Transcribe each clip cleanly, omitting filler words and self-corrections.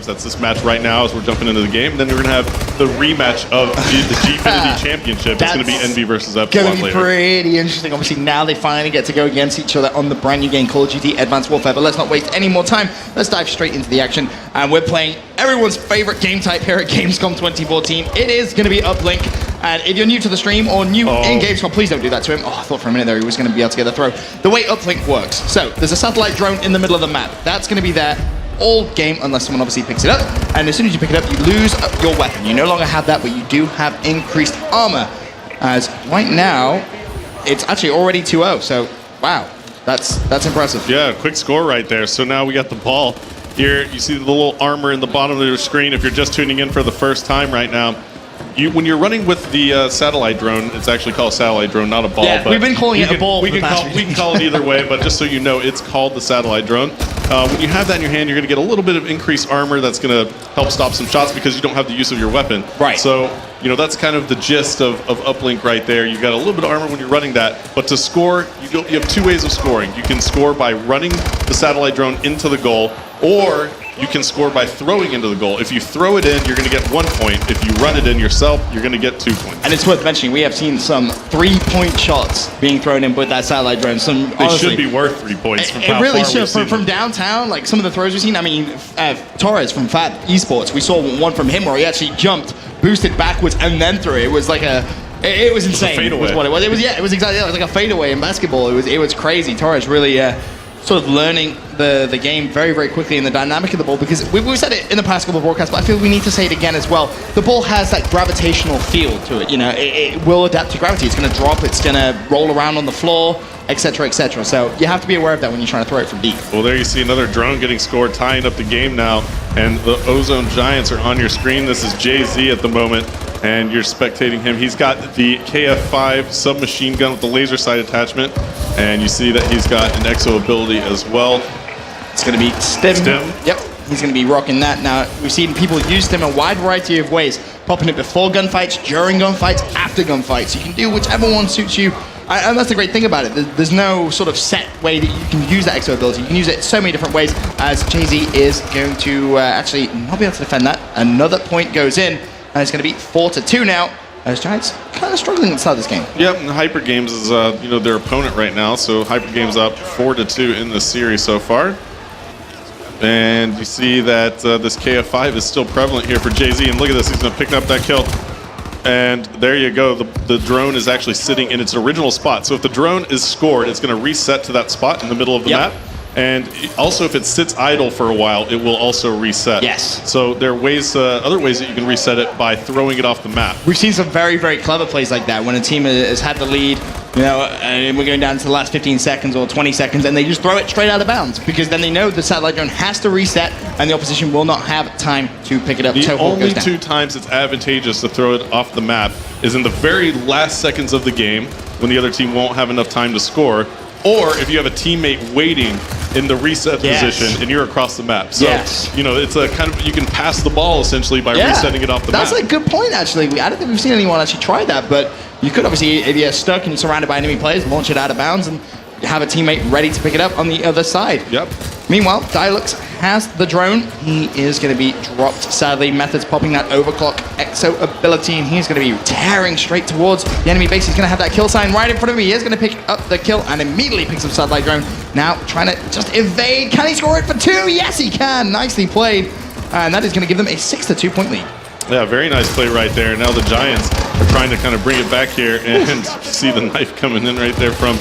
That's this match right now as we're jumping into the game. And then we're going to have the rematch of the Gfinity Championship. It's going to be Envy versus Epsilon going to be pretty interesting. Obviously, now they finally get to go against each other on the brand new game, Call of Duty Advanced Warfare. But let's not waste any more time. Let's dive straight into the action. And we're playing everyone's favorite game type here at Gamescom 2014. It is going to be Uplink. And if you're new to the stream or new in Gamescom, please don't do that to him. Oh, I thought for a minute there he was going to be able to get the throw. The way Uplink works. So there's a satellite drone in the middle of the map. That's going to be there all game unless someone obviously picks it up. And as soon as you pick it up, you lose your weapon. You no longer have that, but you do have increased armor. As right now, it's actually already 2-0. So, wow, that's impressive. Yeah, quick score right there. So now we got the ball. Here, you see the little armor in the bottom of your screen if you're just tuning in for the first time right now. When you're running with the satellite drone, it's actually called a satellite drone, not a ball. Yeah, but we've been calling it a ball. We can call it either way, but just so you know, it's called the satellite drone. When you have that in your hand, you're going to get a little bit of increased armor that's going to help stop some shots because you don't have the use of your weapon. Right. So, you know, that's kind of the gist of Uplink right there. You've got a little bit of armor when you're running that, but to score, you have two ways of scoring. You can score by running the satellite drone into the goal, or you can score by throwing into the goal. If you throw it in, you're going to get 1 point. If you run it in yourself, you're going to get 2 points. And it's worth mentioning, we have seen some 3-point shots being thrown in with that satellite drone. Some, they honestly, should be worth 3 points. From it really should. From From downtown, like some of the throws we've seen. I mean, Torres from Fab Esports, we saw one from him where he actually jumped, boosted backwards, and then threw it. It was like it was insane. It was a fadeaway. Was what it was. It was, yeah, it was exactly, it was like a fadeaway in basketball. It was crazy. Torres really sort of learning the game very, very quickly and the dynamic of the ball, because we've said it in the past couple of broadcasts, but I feel we need to say it again as well. The ball has that gravitational feel to it. You know, it will adapt to gravity. It's going to drop, it's going to roll around on the floor, etc., etc. So you have to be aware of that when you're trying to throw it from deep. Well, there you see another drone getting scored, tying up the game now, and the Ozone Giants are on your screen. This is Jay-Z at the moment, and you're spectating him. He's got the KF5 submachine gun with the laser sight attachment, and you see that he's got an exo ability as well. It's going to be Stim. Yep, he's going to be rocking that. Now, we've seen people use Stim in a wide variety of ways, popping it before gunfights, during gunfights, after gunfights. You can do whichever one suits you. And that's the great thing about it. There's no sort of set way that you can use that exo ability. You can use it so many different ways, as Jay-Z is going to actually not be able to defend that. Another point goes in, and it's going to be 4-2 now, as Giants kind of struggling inside this game. Yep, and Hyper Games is their opponent right now, so Hyper Games up 4-2 in this series so far. And you see that this KF5 is still prevalent here for Jay-Z, and look at this, he's going to pick up that kill. And there you go, the drone is actually sitting in its original spot. So if the drone is scored, it's going to reset to that spot in the middle of the map. And also, if it sits idle for a while, it will also reset. Yes. So there are ways, other ways that you can reset it by throwing it off the map. We've seen some very, very clever plays like that when a team has had the lead, you know, and we're going down to the last 15 seconds or 20 seconds, and they just throw it straight out of bounds, because then they know the satellite drone has to reset, and the opposition will not have time to pick it up. The only two times it's advantageous to throw it off the map is in the very last seconds of the game, when the other team won't have enough time to score, or if you have a teammate waiting in the reset position and you're across the map. So, you know, it's a kind of, you can pass the ball essentially by resetting it off the map. That's a good point, actually. I don't think we've seen anyone actually try that, but you could obviously, if you're stuck and you're surrounded by enemy players, launch it out of bounds and have a teammate ready to pick it up on the other side. Yep. Meanwhile, Dialux has the drone. He is going to be dropped, sadly. Method's popping that overclock exo ability, and he's going to be tearing straight towards the enemy base. He's going to have that kill sign right in front of him. He is going to pick up the kill and immediately picks up satellite drone. Now trying to just evade. Can he score it for 2? Yes, he can. Nicely played. And that is going to give them a 6-2 point lead. Yeah, very nice play right there. Now the Giants are trying to kind of bring it back here, and see the knife coming in right there from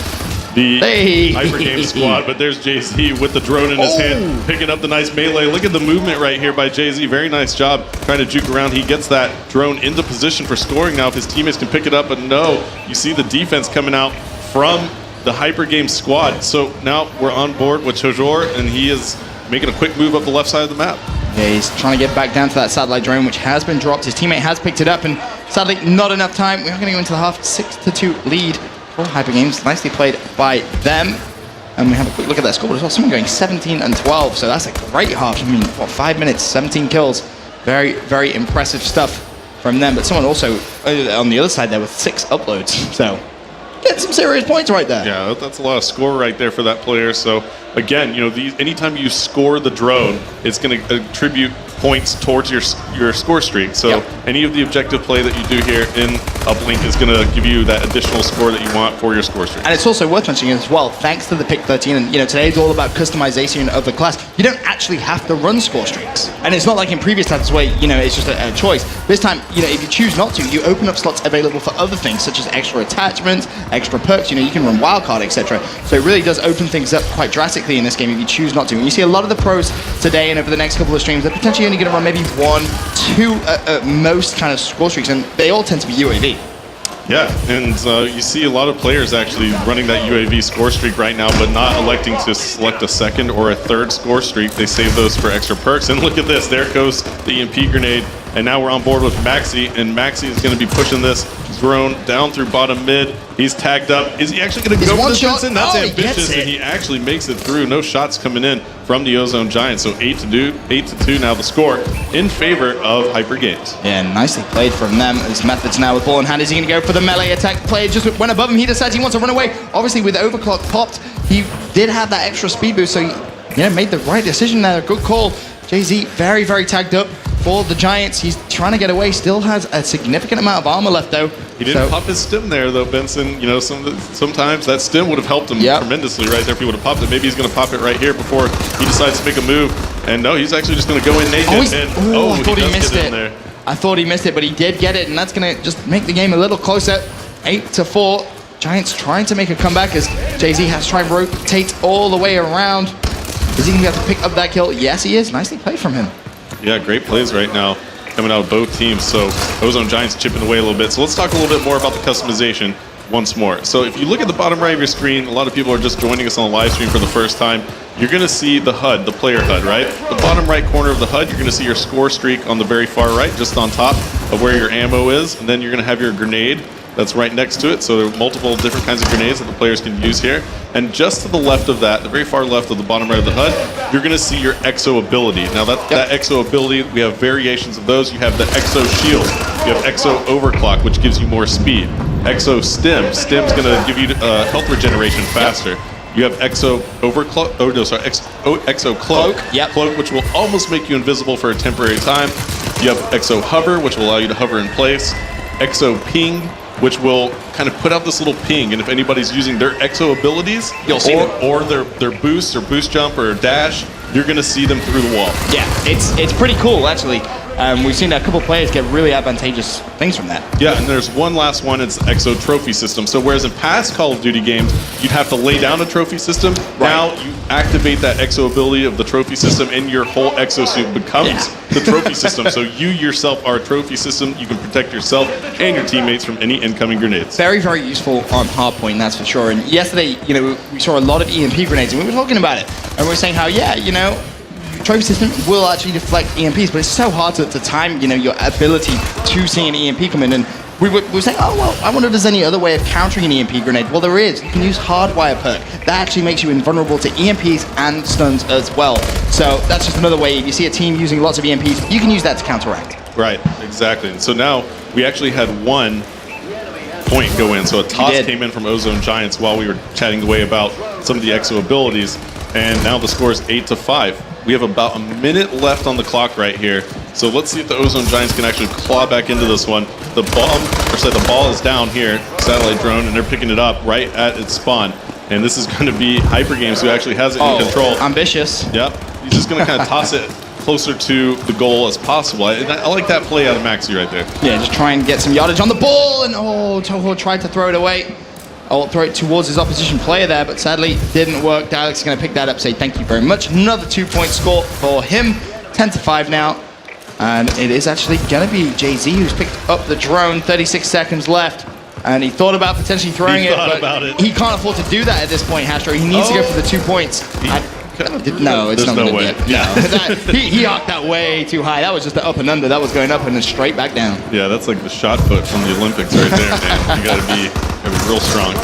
the Hyper Games squad. But there's Jay-Z with the drone in his hand, picking up the nice melee. Look at the movement right here by Jay-Z. Very nice job trying to juke around. He gets that drone into position for scoring now if his teammates can pick it up. But no, you see the defense coming out from the Hyper Games squad. So now we're on board with Chojor, and he is making a quick move up the left side of the map. Yeah, he's trying to get back down to that satellite drone, which has been dropped. His teammate has picked it up, and sadly, not enough time. We are going to go into the half. 6-2 lead for Hyper Games. Nicely played by them. And we have a quick look at that score as well. Someone going 17-12, so that's a great half. I mean, what, 5 minutes, 17 kills. Very, very impressive stuff from them. But someone also on the other side there with 6 uploads. So get some serious points right there. Yeah, that's a lot of score right there for that player. So again, you know, anytime you score the drone, it's going to attribute points towards your score streak. So any of the objective play that you do here in Uplink is going to give you that additional score that you want for your score streak. And it's also worth mentioning as well, thanks to the pick 13, and today it's all about customization of the class. You don't actually have to run score streaks, and it's not like in previous times where it's just a choice. This time, if you choose not to, you open up slots available for other things such as extra attachments, extra perks. You can run wildcard, etc. So it really does open things up quite drastically in this game if you choose not to. And you see a lot of the pros today and over the next couple of streams, they're potentially only going to run maybe 1, 2 at most kind of score streaks, and they all tend to be UAV. Yeah, and you see a lot of players actually running that UAV score streak right now, but not electing to select a second or a third score streak. They save those for extra perks. And look at this, there goes the EMP grenade. And now we're on board with Maxi, and Maxi is going to be pushing this drone down through bottom mid. He's tagged up. Is he actually going to go for this, Vincent? That's ambitious, and he actually makes it through. No shots coming in from the Ozone Giants. So 8-2 now the score in favor of Hyper Games. Yeah, nicely played from them. His methods now with ball in hand. Is he going to go for the melee attack? Player just went above him. He decides he wants to run away. Obviously, with overclock popped, he did have that extra speed boost, so he made the right decision there. Good call. Jay-Z very, very tagged up for the Giants. He's trying to get away. Still has a significant amount of armor left, though. He didn't pop his stim there, though, Benson. Sometimes that stim would have helped him tremendously right there if he would have popped it. Maybe he's going to pop it right here before he decides to make a move. And no, he's actually just going to go in naked. I thought he missed it. I thought he missed it, but he did get it, and that's going to just make the game a little closer. 8-4. Giants trying to make a comeback as Jay-Z has tried to rotate all the way around. Is he going to be able to pick up that kill? Yes, he is. Nicely played from him. Yeah, great plays right now coming out of both teams. So Ozone Giants chipping away a little bit. So let's talk a little bit more about the customization once more. So if you look at the bottom right of your screen, a lot of people are just joining us on the live stream for the first time. You're going to see the HUD, the player HUD, right? The bottom right corner of the HUD, you're going to see your score streak on the very far right, just on top of where your ammo is. And then you're going to have your grenade that's right next to it. So there are multiple different kinds of grenades that the players can use here. And just to the left of that, the very far left of the bottom right of the HUD, you're going to see your EXO ability. Now that EXO ability, we have variations of those. You have the EXO shield. You have EXO overclock, which gives you more speed. EXO stim. Stim's going to give you health regeneration faster. You have EXO overclock. Oh no, sorry, EXO cloak. Cloak, which will almost make you invisible for a temporary time. You have EXO hover, which will allow you to hover in place. EXO ping, which will kind of put out this little ping, and if anybody's using their EXO abilities, you'll see or their boost or boost jump or dash, you're going to see them through the wall. Yeah, it's pretty cool actually. We've seen a couple players get really advantageous things from that. Yeah, and there's one last one. It's the EXO trophy system. So whereas in past Call of Duty games, you'd have to lay down a trophy system, now you activate that EXO ability of the trophy system, and your whole exosuit becomes the trophy system. So you yourself are a trophy system. You can protect yourself and your teammates from any incoming grenades. Very, very useful on hardpoint, that's for sure. And yesterday, we saw a lot of EMP grenades, and we were talking about it. And we were saying how, trophy system will actually deflect EMPs, but it's so hard to time, your ability to see an EMP come in. And we were saying, oh, well, I wonder if there's any other way of countering an EMP grenade. Well, there is. You can use Hardwire perk. That actually makes you invulnerable to EMPs and stuns as well. So that's just another way. If you see a team using lots of EMPs, you can use that to counteract. Right, exactly. And so now we actually had 1 point go in. So a toss came in from Ozone Giants while we were chatting away about some of the EXO abilities. And now the score is 8-5. We have about a minute left on the clock right here. So let's see if the Ozone Giants can actually claw back into this one. The ball is down here, satellite drone, and they're picking it up right at its spawn. And this is going to be Hyper Games who actually has it in control. Ambitious. Yep. He's just going to kind of toss it closer to the goal as possible. I like that play out of Maxi right there. Yeah, just try and get some yardage on the ball. And Toho tried to throw it away. Throw it towards his opposition player there, but sadly didn't work. Dialex is going to pick that up, say thank you very much. Another 2-point score for him. 10-5 now. And it is actually going to be Jay-Z who's picked up the drone. 36 seconds left. And he thought about potentially throwing it, but he can't afford to do that at this point, Hastro. He needs to go for the 2 points. No, it's not no going way. to get. He arced that way too high. That was just the up and under. That was going up and then straight back down. Yeah, that's like the shot put from the Olympics right there, man. You got to be real strong.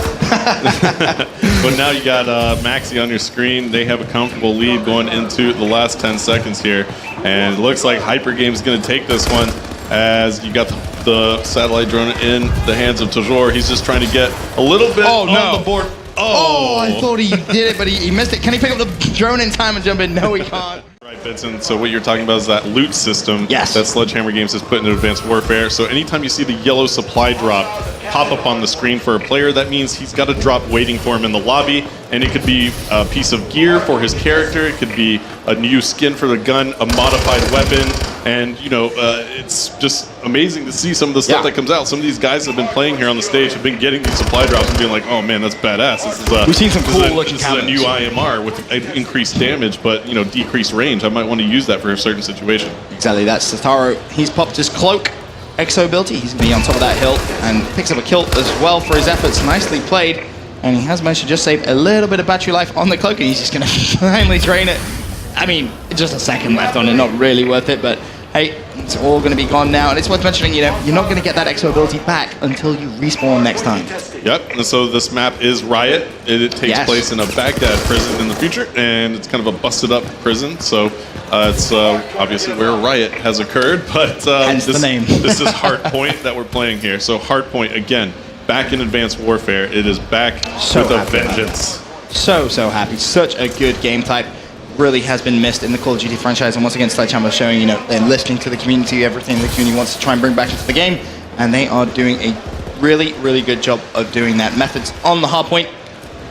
But now you got Maxi on your screen. They have a comfortable lead going into the last 10 seconds here. And it looks like Hyper Games is going to take this one as you got the satellite drone in the hands of Toujours. He's just trying to get a little bit on the board. Oh, I thought he did it, but he missed it. Can he pick up the drone in time and jump in? No, he can't. Right Benson, so what you're talking about is that loot system Yes. that Sledgehammer Games has put into Advanced Warfare. So anytime you see the yellow supply drop pop up on the screen for a player, that means he's got a drop waiting for him in the lobby, and it could be a piece of gear for his character, it could be a new skin for the gun, a modified weapon, and you know, it's just amazing to see some of the stuff that comes out. Some of these guys that have been playing here on the stage have been getting these supply drops and being like, oh man, that's badass. This is We've seen some cool looking This is a new IMR with increased damage, but you know, decreased range. I might want to use that for a certain situation. Exactly, that's Sataro. He's popped his cloak. Exo ability, he's going to be on top of that hill and picks up a kill as well for his efforts. Nicely played. And he has managed to just save a little bit of battery life on the cloak, and he's just going to finally drain it. I mean, just a second left on it, not really worth it, but hey, it's all going to be gone now. And it's worth mentioning, you know, you're not going to get that Exo ability back until you respawn next time. Yep, and so this map is Riot. It takes place in a Baghdad prison in the future, and it's kind of a busted up prison, so it's obviously where Riot has occurred, but hence the name. This is Hardpoint that we're playing here. So Hardpoint, again, back in Advanced Warfare. It is back with a vengeance. So happy. Such a good game type. Really has been missed in the Call of Duty franchise, and once again Sledgehammer showing, you know, they're listening to the community, everything the community wants to try and bring back into the game, and they are doing a really good job of doing that. Methods on the hard point.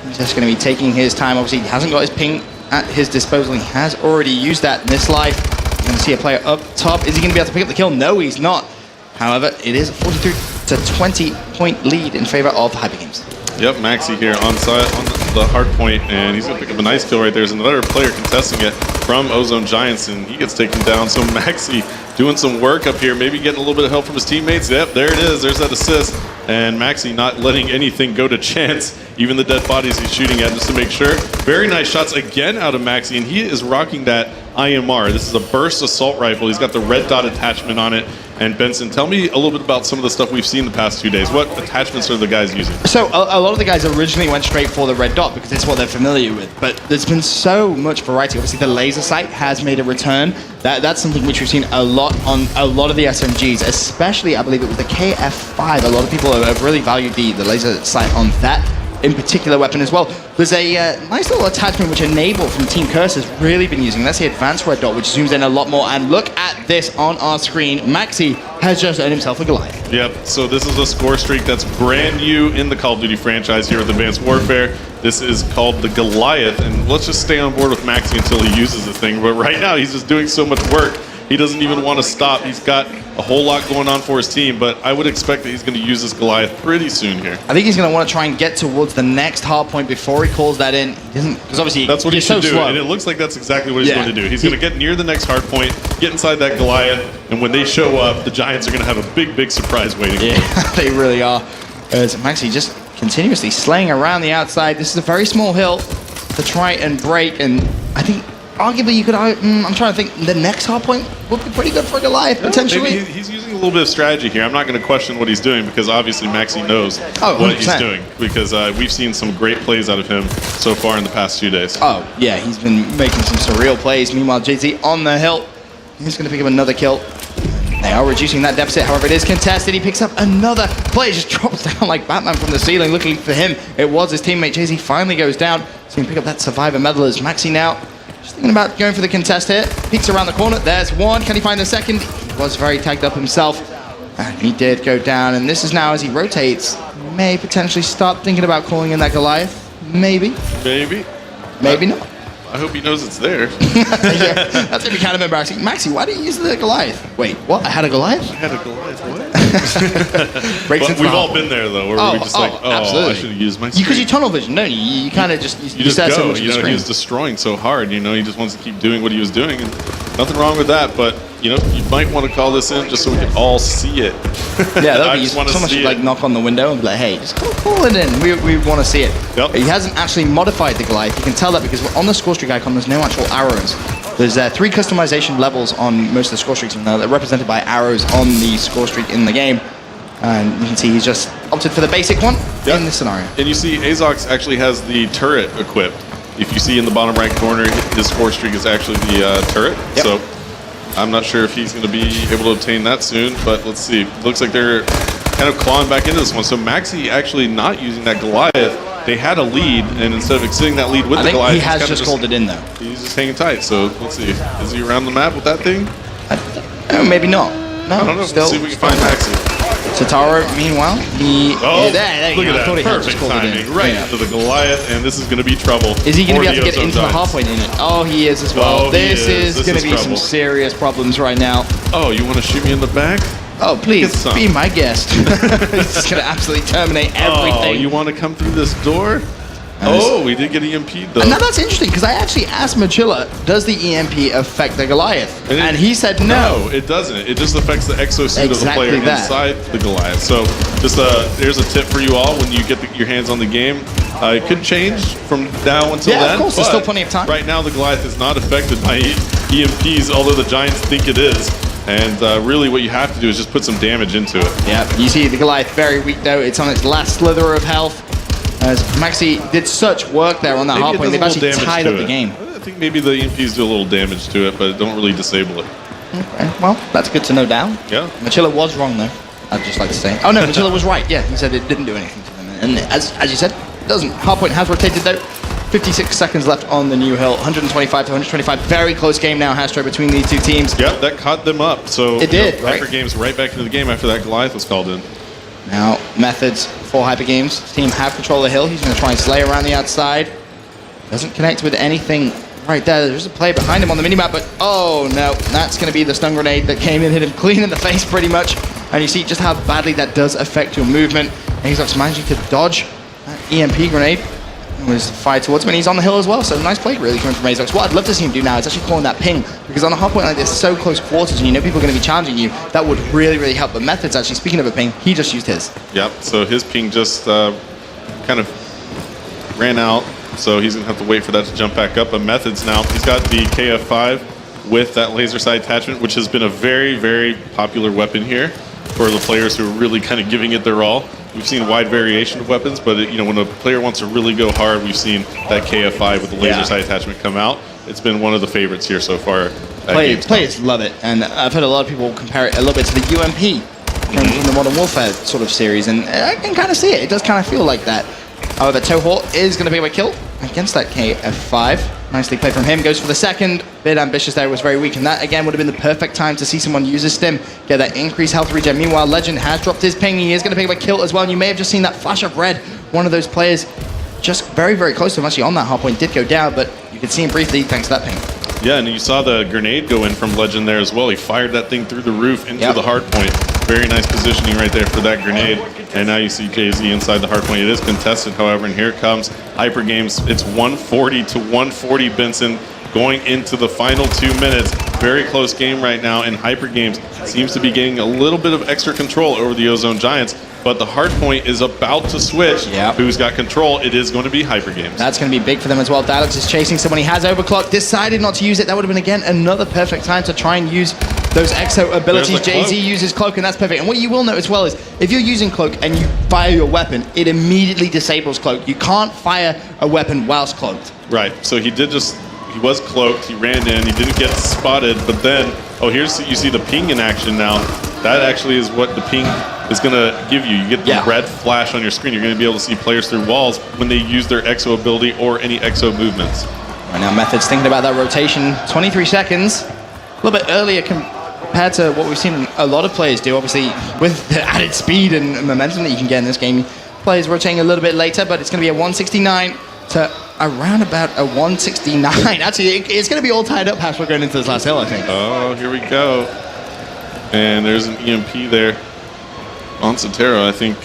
He's just going to be taking his time. Obviously he hasn't got his ping at his disposal. He has already used that in this life. You're going to see a player up top. Is he going to be able to pick up the kill? No, he's not. However, it is a 42 to 20 point lead in favor of Hyper Games. Yep, Maxi here on the hard point, and he's going to pick up a nice kill right there. There's another player contesting it from Ozone Giants, and he gets taken down. So Maxi doing some work up here, maybe getting a little bit of help from his teammates. Yep, there it is. There's that assist. And Maxi not letting anything go to chance, even the dead bodies he's shooting at, just to make sure. Very nice shots again out of Maxi, and he is rocking that IMR. This is a burst assault rifle. He's got the red dot attachment on it. And Benson, tell me a little bit about some of the stuff we've seen the past 2 days. What attachments are the guys using? So a lot of the guys originally went straight for the red dot because it's what they're familiar with. But there's been so much variety. Obviously, the laser sight has made a return. That's something which we've seen a lot on a lot of the SMGs, especially I believe it was the KF5. A lot of people have really valued the laser sight on that in particular weapon as well. There's a nice little attachment which Enable from Team Curse has really been using. That's the advanced red dot, which zooms in a lot more. And look at this on our screen. Maxi has just earned himself a Goliath. Yep, so this is a score streak that's brand new in the Call of Duty franchise here with Advanced Warfare. This is called the Goliath, and let's just stay on board with Maxi until he uses this thing. But right now, he's just doing so much work. He doesn't even want to stop. He's got a whole lot going on for his team, but I would expect that he's going to use this Goliath pretty soon here. I think he's going to want to try and get towards the next hard point before he calls that in. He doesn't, because obviously that's what he should do, slow. and it looks like that's exactly what he's going to do. He's going to get near the next hard point, get inside that Goliath, and when they show up, the Giants are going to have a big surprise waiting for them. Yeah, they really are. As Maxi just continuously slaying around the outside. This is a very small hill to try and break, and I think arguably you could, I'm trying to think, the next hard point would be pretty good for Goliath, potentially. Maybe he's using a little bit of strategy here. I'm not going to question what he's doing because obviously Maxi knows what he's doing because we've seen some great plays out of him so far in the past few days. Oh, yeah, he's been making some surreal plays. Meanwhile, JZ on the hill. He's going to pick up another kill. They are reducing that deficit, however, it is contested. He picks up another play, just drops down like Batman from the ceiling. Luckily for him, it was his teammate. JZ finally goes down, so he can pick up that survivor medal as Maxi now just thinking about going for the contest here. Peeks around the corner. There's one. Can he find the second? He was very tagged up himself. And he did go down. And this is now as he rotates. May potentially start thinking about calling in that Goliath. Maybe. Maybe. Maybe not. I hope he knows it's there. Yeah, that's going to be kind of embarrassing. Maxi, why did you use the Goliath? Wait, what? I had a Goliath? I had a Goliath, what? But we've all been there, though, where we just absolutely. I should have used my screen. Because you tunnel vision, don't you? You kind of just... You just go. You know, he was destroying so hard, you know, he just wants to keep doing what he was doing, and nothing wrong with that, but, you know, you might want to call this in just so we can all see it. Yeah, that would be so much like knock on the window and be like, hey, just call it in. We want to see it. Yep. He hasn't actually modified the Goliath. You can tell that because on the score streak icon, there's no actual arrows. There's 3 customization levels on most of the score streaks, and they're represented by arrows on the score streak in the game. And you can see he's just opted for the basic one in this scenario. And you see Azox actually has the turret equipped. If you see in the bottom right corner, his score streak is actually the turret. Yep. So I'm not sure if he's going to be able to obtain that soon, but let's see. Looks like they're kind of clawing back into this one. So Maxi actually not using that Goliath they had a lead, and instead of extending that lead with the Goliath, he has just called it in though. He's just hanging tight. So let's see. Is he around the map with that thing? Maybe not. No, I don't know. still, Let's see if we can find Maxi. Sataro, meanwhile, There you go. Perfect timing. Right into the Goliath, and this is going to be trouble. Is he going to be able to get into the hardpoint in it? Oh, he is as well. This is going to be some serious problems right now. Oh, you want to shoot me in the back? Oh, please, be my guest. He's going to absolutely terminate everything. Oh, you want to come through this door? Oh, we did get EMP'd though. Now that's interesting because I actually asked Machilla, does the EMP affect the Goliath? And he said no. No, it doesn't. It just affects the exosuit of the player inside the Goliath. So just here's a tip for you all when you get your hands on the game. It could change from now until then. Yeah, of course, there's still plenty of time. Right now the Goliath is not affected by EMPs, although the Giants think it is. And really what you have to do is just put some damage into it. Yeah, you see the Goliath very weak though. It's on its last slither of health. As Maxi did such work there on that hardpoint, they've actually tied up the game. I think maybe the EMPs do a little damage to it, but don't really disable it. Okay, well, that's good to know down. Yeah. Machilla was wrong though, I'd just like to say. Oh no, Machilla was right. Yeah, he said it didn't do anything to them. And as you said, it doesn't. Hardpoint has rotated though. 56 seconds left on the new hill. 125 to 125. Very close game now, Hastro, between these two teams. Yep, that caught them up. So it did, right? Hyper Games right back into the game after that Goliath was called in. Now, methods for Hyper Games. His team have control of the hill. He's going to try and slay around the outside. Doesn't connect with anything right there. There's a player behind him on the minimap, but oh no, that's going to be the stun grenade that came in, hit him clean in the face pretty much. And you see just how badly that does affect your movement. And he's actually managing to dodge that EMP grenade. Was fired towards him, and he's on the hill as well, so nice play really coming from Azox. What I'd love to see him do now is actually calling that ping, because on a hardpoint like this, so close quarters, and you know people are going to be challenging you, that would really, really help. But Methods, actually, speaking of a ping, he just used his. Yep, so his ping just kind of ran out, so he's going to have to wait for that to jump back up. But Methods now, he's got the KF5 with that laser sight attachment, which has been a very, very popular weapon here for the players who are really kind of giving it their all. We've seen a wide variation of weapons, but you know, when a player wants to really go hard, we've seen that KF5 with the laser sight attachment come out. It's been one of the favorites here so far. Players love it, and I've heard a lot of people compare it a little bit to the UMP from the Modern Warfare sort of series, and I can kind of see it. It does kind of feel like that. However, Toho is going to be able to kill against that KF5. Nicely played from him. Goes for the second. Bit ambitious there. Was very weak. And that, again, would have been the perfect time to see someone use his stim. Get that increased health regen. Meanwhile, Legend has dropped his ping. He is going to pick up a kill as well. And you may have just seen that flash of red. One of those players just very, very close to him. Actually, on that hardpoint did go down. But you could see him briefly thanks to that ping. Yeah, and you saw the grenade go in from Legend there as well. He fired that thing through the roof into the hardpoint. Very nice positioning right there for that grenade. And now you see Jay-Z inside the hardpoint. It is contested, however, and here comes Hyper Games. It's 140 to 140, Benson, going into the final 2 minutes. Very close game right now, and Hyper Games seems to be getting a little bit of extra control over the Ozone Giants. But the hardpoint is about to switch. Who's got control? It is going to be Hyper Games. That's going to be big for them as well. Dialux is chasing someone. He has overclocked. Decided not to use it. That would have been, again, another perfect time to try and use those exo abilities. Jay-Z uses Cloak, and that's perfect. And what you will note as well is, if you're using Cloak and you fire your weapon, it immediately disables Cloak. You can't fire a weapon whilst cloaked. Right. So he was cloaked. He ran in. He didn't get spotted. But then, you see the ping in action now. That actually is what the ping is going to give you. You get the red flash on your screen. You're going to be able to see players through walls when they use their exo ability or any exo movements. Right now, Methods thinking about that rotation. 23 seconds. A little bit earlier compared to what we've seen a lot of players do. Obviously, with the added speed and momentum that you can get in this game, players rotating a little bit later, but it's going to be a 169 to around about a 169. Actually, it's going to be all tied up as we're going into this last hill, I think. Oh, here we go. And there's an EMP there on Sotero, I think.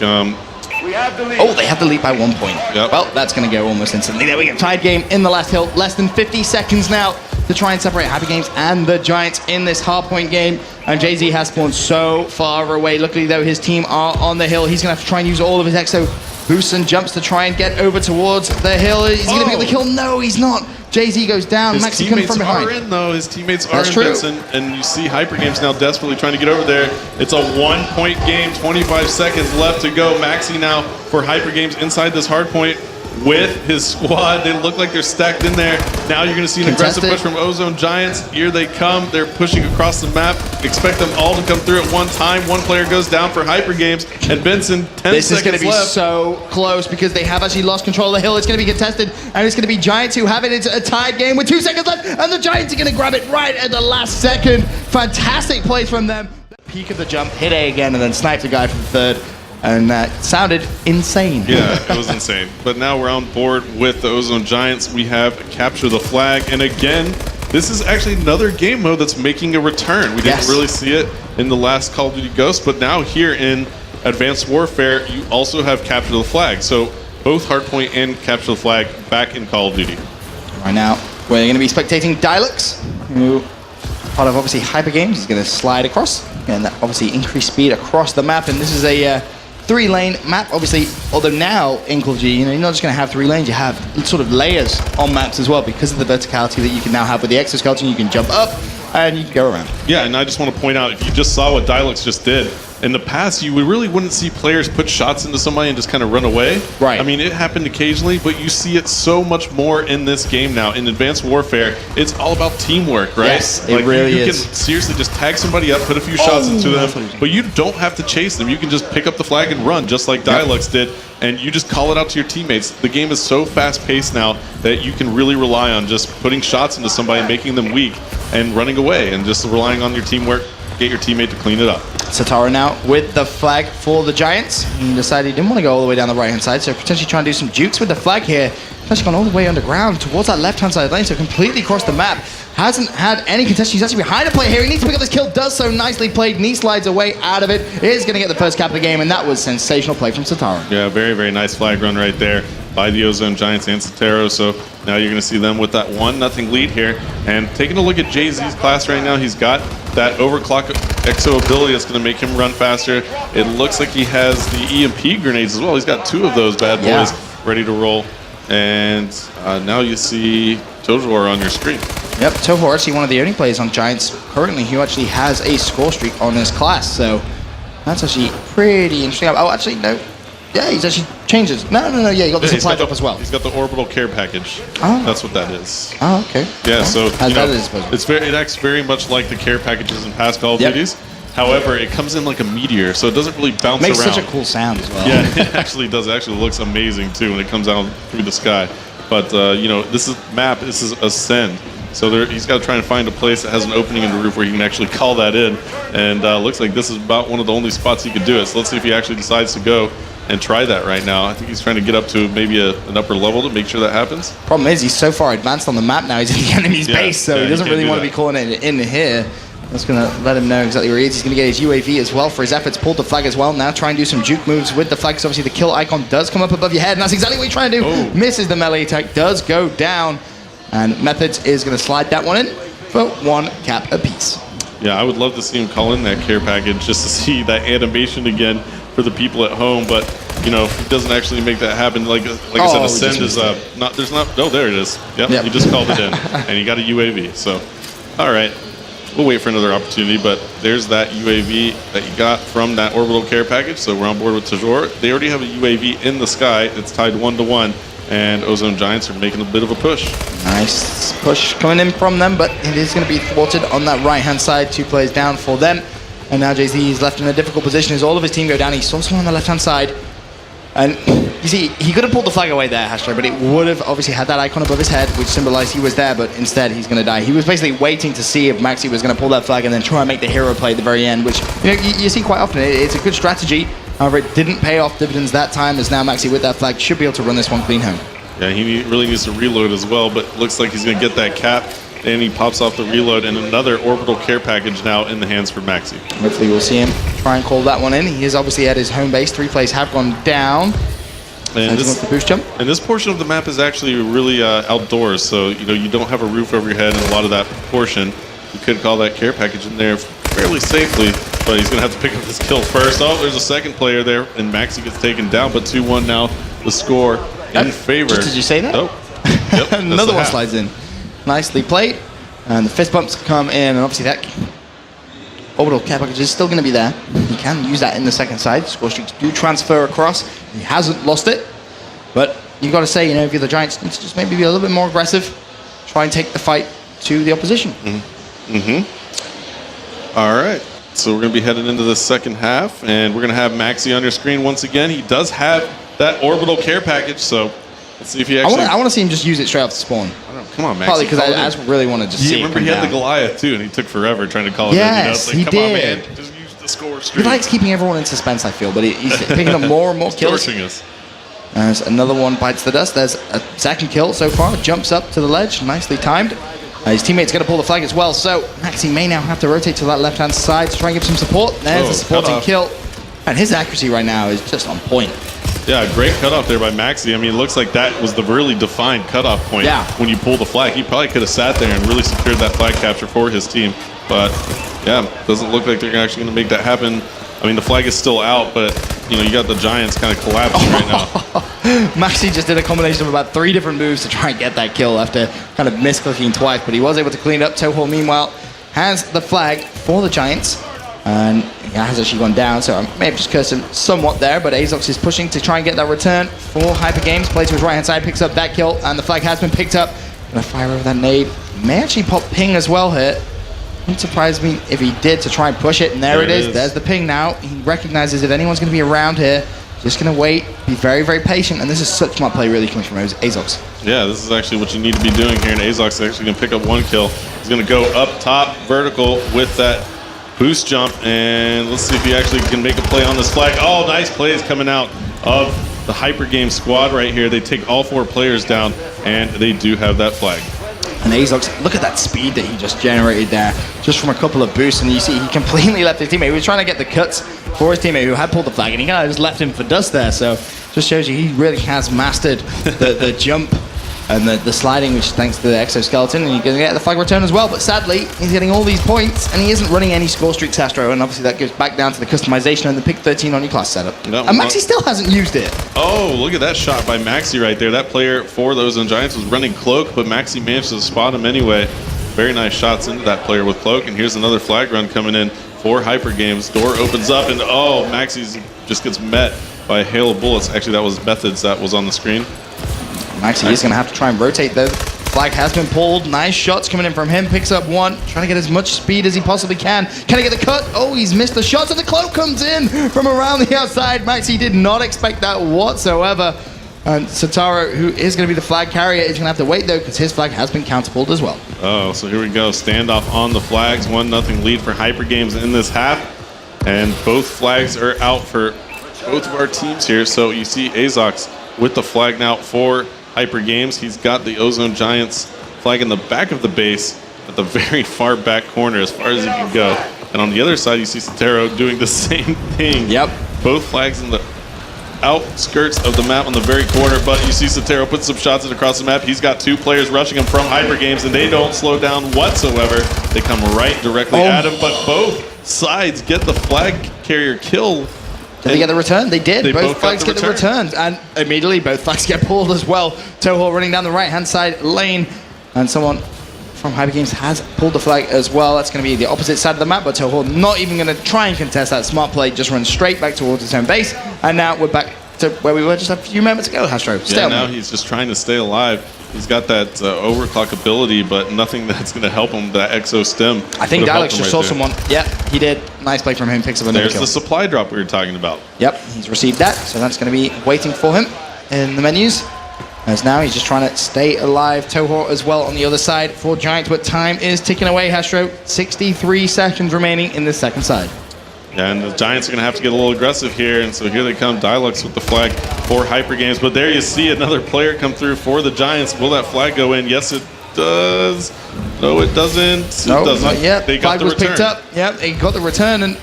We have the lead. Oh, they have the lead by 1 point. Yep. Well, that's going to go almost instantly. There we go. Tied game in the last hill. Less than 50 seconds now to try and separate Happy Games and the Giants in this hardpoint game. And Jay-Z has spawned so far away. Luckily, though, his team are on the hill. He's going to have to try and use all of his exo boosts and jumps to try and get over towards the hill. He's going to pick up the kill. No, he's not. Jay-Z goes down. His Maxi coming from behind. His teammates are in, though. His teammates are in, Benson. And you see Hyper Games now desperately trying to get over there. It's a 1 point game. 25 seconds left to go. Maxi now for Hyper Games inside this hard point. with his squad. They look like they're stacked in there. Now you're going to see an aggressive push from Ozone Giants. Here they come. They're pushing across the map. Expect them all to come through at one time. One player goes down for Hyper Games, and Benson, 10 seconds left. This is going to be so close because they have actually lost control of the hill. It's going to be contested, and it's going to be Giants who have it. It's a tied game with 2 seconds left, and the Giants are going to grab it right at the last second. Fantastic plays from them. Peak of the jump, hit A again, and then sniped the guy from third. And that sounded insane. Yeah, it was insane. But now we're on board with the Ozone Giants. We have Capture the Flag. And again, this is actually another game mode that's making a return. We didn't really see it in the last Call of Duty Ghosts, but now here in Advanced Warfare, you also have Capture the Flag. So both Hardpoint and Capture the Flag back in Call of Duty. Right now, we're going to be spectating Dialux, who part of obviously Hyper Games. He's going to slide across, and that obviously increased speed across the map. And this is a 3-lane map, obviously, although now in Call of Duty, you're not just going to have 3 lanes, you have sort of layers on maps as well because of the verticality that you can now have with the exoskeleton. You can jump up and you can go around. Yeah, and I just want to point out, if you just saw what Dialux just did, in the past, you really wouldn't see players put shots into somebody and just kind of run away. Right. I mean, it happened occasionally, but you see it so much more in this game now. In Advanced Warfare, it's all about teamwork, right? Yes, it really is. You can seriously just tag somebody up, put a few shots into them, but you don't have to chase them. You can just pick up the flag and run, just like Dialux did, and you just call it out to your teammates. The game is so fast-paced now that you can really rely on just putting shots into somebody, making them weak, and running away, and just relying on your teamwork. Get your teammate to clean it up. Satara now with the flag for the Giants. He decided he didn't want to go all the way down the right-hand side, so potentially trying to do some jukes with the flag here. Actually gone all the way underground towards that left-hand side lane, so completely across the map. Hasn't had any contest. He's actually behind a player here. He needs to pick up this kill. Does so nicely played. Knee slides away out of it. Is going to get the first cap of the game, and that was sensational play from Satara. Yeah, very, very nice flag run right there by the Ozone Giants and Sotero. So now you're going to see them with that 1-0 lead here. And taking a look at Jay-Z's class right now, he's got that overclock exo ability that's going to make him run faster. It looks like he has the EMP grenades as well. He's got 2 of those bad boys ready to roll. And now you see Tojor on your screen. Yep, Tojor actually one of the only players on Giants currently who actually has a score streak on his class. So that's actually pretty interesting. Oh, actually, no. Yeah, he's actually changed his. No, yeah, he got the supply drop as well. He's got the orbital care package. Oh. That's what that is. Oh, okay. Yeah, so it acts very much like the care packages in past Call of Duties. However, it comes in like a meteor, so it doesn't really bounce around. Makes such a cool sound as well. Yeah, it actually does. It actually looks amazing too when it comes out through the sky. But this is Ascend. So he's got to try and find a place that has an opening in the roof where he can actually call that in. And looks like this is about one of the only spots he could do it. So let's see if he actually decides to go and try that right now. I think he's trying to get up to maybe an upper level to make sure that happens. Problem is, he's so far advanced on the map now. He's in the enemy's base, so he doesn't really want to be calling it in here. That's going to let him know exactly where he is. He's going to get his UAV as well for his efforts. Pulled the flag as well. Now try and do some juke moves with the flag, because obviously the kill icon does come up above your head, and that's exactly what he's trying to do. Oh. Misses the melee attack, does go down, and Methods is going to slide that one in for 1 cap apiece. Yeah, I would love to see him call in that care package just to see that animation again for the people at home, but if he doesn't actually make that happen, like I said, Ascend is there it is. Yep, he just called it in, and he got a UAV. So, all right, we'll wait for another opportunity. But there's that UAV that you got from that orbital care package. So we're on board with Tajor. They already have a UAV in the sky. It's tied 1-1, and Ozone Giants are making a bit of a push. Nice push coming in from them, but it is going to be thwarted on that right-hand side. 2 players down for them. And now Jay-Z is left in a difficult position as all of his team go down. He saw someone on the left-hand side. And you see, he could have pulled the flag away there, Hastro, but it would have obviously had that icon above his head, which symbolized he was there, but instead he's going to die. He was basically waiting to see if Maxi was going to pull that flag and then try and make the hero play at the very end, which you see quite often. It's a good strategy. However, it didn't pay off dividends that time, as now Maxi with that flag should be able to run this one clean home. Yeah, he really needs to reload as well, but looks like he's going to get that cap. And he pops off the reload, and another orbital care package now in the hands for Maxi. Hopefully we'll see him try and call that one in. He is obviously at his home base. 3 plays have gone down. And this portion of the map is actually really outdoors, so you don't have a roof over your head in a lot of that portion. You could call that care package in there fairly safely, but he's going to have to pick up his kill first. Oh, there's a second player there, and Maxi gets taken down, but 2-1 now the score in favor. Did you say that? Oh, yep, another one slides in. Nicely played, and the fist bumps come in, and obviously that orbital care package is still going to be there. He can use that in the second side. Score streaks do transfer across. He hasn't lost it, but you got to say, you know, if you're the Giants, need to just maybe be a little bit more aggressive, try and take the fight to the opposition. All right. So we're going to be heading into the second half, and we're going to have Maxi on your screen once again. He does have that orbital care package, so let's see if he actually... I want to see him just use it straight off the spawn. Come on, Maxi. Probably because I just really want to just see it. Remember, he had the Goliath, too, and he took forever trying to call it in. Yes, he Come did. on, man. Just use the score streak. He likes keeping everyone in suspense, I feel, but he's picking up more and more kills. Forcing us. As another one bites the dust. There's a second kill so far. Jumps up to the ledge. Nicely timed. His teammate's going to pull the flag as well. So Maxi may now have to rotate to that left-hand side to try and give some support. There's a supporting kill. And his accuracy right now is just on point. Yeah, great cutoff there by Maxi. I mean, it looks like that was the really defined cutoff point. Yeah. When you pull the flag, he probably could have sat there and really secured that flag capture for his team. But yeah, doesn't look like they're actually going to make that happen. I mean, the flag is still out, but you know, you got the Giants kind of collapsing right now. Maxi just did a combination of about 3 different moves to try and get that kill after kind of misclicking twice, but he was able to clean it up. Toho, meanwhile, has the flag for the Giants, and yeah, has actually gone down, so I may have just cursed him somewhat there, but Azox is pushing to try and get that return for Hyper Games. Plays to his right-hand side, picks up that kill, and the flag has been picked up. Gonna fire over that nade. May actually pop ping as well here. Wouldn't surprise me if he did to try and push it, and there it is. There's the ping now. He recognizes if anyone's going to be around here, just going to wait, be very, very patient, and this is such smart play really coming from Azox. Yeah, this is actually what you need to be doing here, and Azox is actually going to pick up 1 kill. He's going to go up top vertical with that boost jump, and let's see if he actually can make a play on this flag. Oh, nice plays coming out of the Hyper Game squad right here. They take all 4 players down, and they do have that flag. And Azox, look at that speed that he just generated there, just from a couple of boosts, and you see he completely left his teammate. He was trying to get the cuts for his teammate who had pulled the flag, and he kind of just left him for dust there, so just shows you he really has mastered the jump and the sliding, which thanks to the exoskeleton, and you're going to get the flag return as well. But sadly, he's getting all these points, and he isn't running any score streaks, Astro, and obviously that goes back down to the customization and the pick 13 on your class setup. No, and Maxi still hasn't used it. Oh, look at that shot by Maxi right there. That player for the Ozone Giants was running Cloak, but Maxi managed to spot him anyway. Very nice shots into that player with Cloak, and here's another flag run coming in for Hyper Games. Door opens up, and oh, Maxi just gets met by a hail of bullets. Actually, that was Methods that was on the screen. Maxi is going to have to try and rotate though. Flag has been pulled. Nice shots coming in from him. Picks up 1. Trying to get as much speed as he possibly can. Can he get the cut? Oh, he's missed the shot. So the Cloak comes in from around the outside. Maxi did not expect that whatsoever. And Sataro, who is going to be the flag carrier, is going to have to wait though because his flag has been counter-pulled as well. Oh, so here we go. Standoff on the flags. 1-0 lead for Hyper Games in this half. And both flags are out for both of our teams here. So you see Azox with the flag now for Hyper Games. He's got the Ozone Giants flag in the back of the base at the very far back corner as far as he can go. And on the other side, you see Sataro doing the same thing. Yep. Both flags in the outskirts of the map on the very corner, but you see Sataro put some shots in across the map. He's got 2 players rushing him from Hyper Games, and they don't slow down whatsoever. They come right directly at him, but both sides get the flag carrier kill. Did they get the return? They did. They both flags get the return. And immediately both flags get pulled as well. Toho running down the right-hand side lane. And someone from Hyper Games has pulled the flag as well. That's going to be the opposite side of the map. But Toho not even going to try and contest that smart play. Just run straight back towards his own base. And now we're back to where we were just a few moments ago, Hastro. Yeah, now he's just trying to stay alive. He's got that overclock ability, but nothing that's going to help him. That exo stem. I think Dialux just saw someone. Yeah, he did. Nice play from him. Picks up another kill. There's the supply drop we were talking about. Yep, he's received that. So that's going to be waiting for him in the menus. As now he's just trying to stay alive. Toho as well on the other side for Giants, but time is ticking away, Hastro. 63 seconds remaining in the second side. Yeah, and the Giants are going to have to get a little aggressive here, and so here they come, Dialux with the flag for Hyper Games. But there you see another player come through for the Giants. Will that flag go in? Yes, it does. No, it doesn't. No, it doesn't. Not yet. They got flag the was return. Picked up. Yep, they got the return, and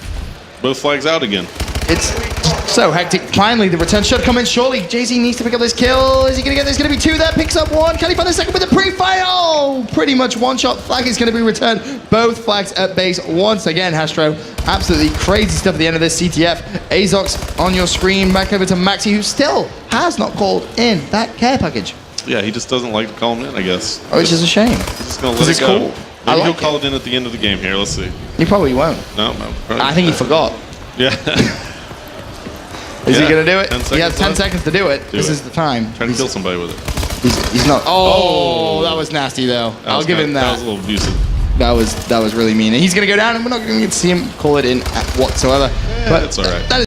both flags out again. It's so hectic. Finally, the return should come in. Surely, Jay-Z needs to pick up this kill. Is he going to get this? Going to be 2 there. Picks up 1. Can he find the second with the pre-fire? Oh, pretty much one-shot. Flag is going to be returned. Both flags at base once again, Hastro. Absolutely crazy stuff at the end of this CTF. Azox on your screen. Back over to Maxi, who still has not called in that care package. Yeah, he just doesn't like to call him in, I guess. Oh, which is a shame. He's just going to let it go. Cool. Maybe he'll call it in at the end of the game here. Let's see. He probably won't. No, I think he forgot. Yeah. Is he going to do it? 10 He has 10 left. seconds to do it. This it. is the time. Trying to kill somebody with it. He's not. Oh, that was nasty though. I'll give him That was that. a little abusive. That was really mean. And he's going to go down, and we're not going to get to see him call it in whatsoever. But it's all right. That is